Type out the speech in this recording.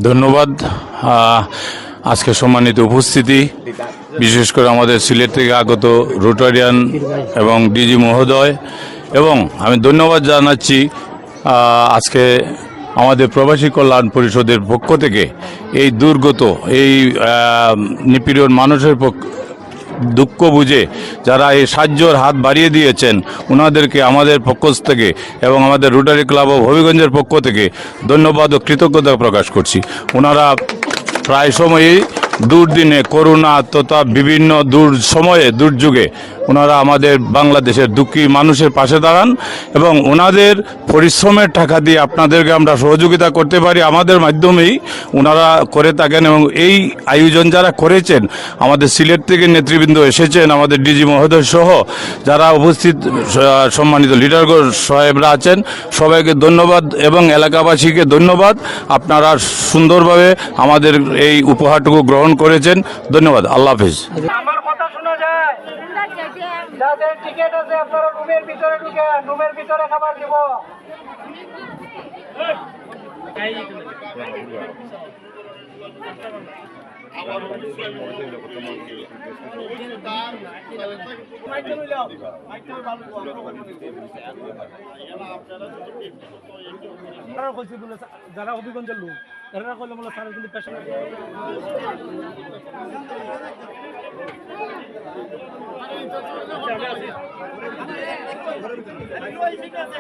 ধন্যবাদ। আজকে সম্মানিত উপস্থিতি, বিশেষ করে আমাদের সিলেট থেকে আগত রোটারিয়ান এবং ডিজি মহোদয়, এবং আমি ধন্যবাদ জানাচ্ছি আজকে আমাদের প্রবাসী কল্যাণ পরিষদের পক্ষ থেকে এই দুর্গত এই নিপীড়ন মানুষের দুঃখ বুঝে যারা এই সাহায্যের হাত বাড়িয়ে দিয়েছেন ওনাদেরকে আমাদের পক্ষ থেকে এবং আমাদের রোটারি ক্লাব অফ হবিগঞ্জের পক্ষ থেকে ধন্যবাদ ও কৃতজ্ঞতা প্রকাশ করছি। ওনারা প্রায় সময়ই দুর্দিনে, করোনা তথা বিভিন্ন দুর্যোগে ওনারা আমাদের বাংলাদেশের দুঃখী মানুষের পাশে দাঁড়ান এবং ওনাদের পরিশ্রমের টাকা দিয়ে আপনাদেরকে আমরা সহযোগিতা করতে পারি আমাদের মাধ্যমেই ওনারা করে থাকেন। এবং এই আয়োজন যারা করেছেন, আমাদের সিলেট থেকে নেতৃবৃন্দ এসেছেন, আমাদের ডিজি মহোদয় সহ যারা উপস্থিত সম্মানিত লিডার সাহেবরা আছেন, সবাইকে ধন্যবাদ এবং এলাকাবাসীকে ধন্যবাদ। আপনারা সুন্দরভাবে আমাদের এই উপহারটুকু গ্রহণ করেছেন। ধন্যবাদ। আল্লাহ হাফেজ। আমার কথা শোনা যায়? যাদের টিকিট আছে আপনারা রুমের ভিতরে ঢুকে, রুমের ভিতরে খাবার দিব। যারা হবিগঞ্জের লোক তারা করলে বলে স্যার কিন্তু পেশা ঠিক আছে।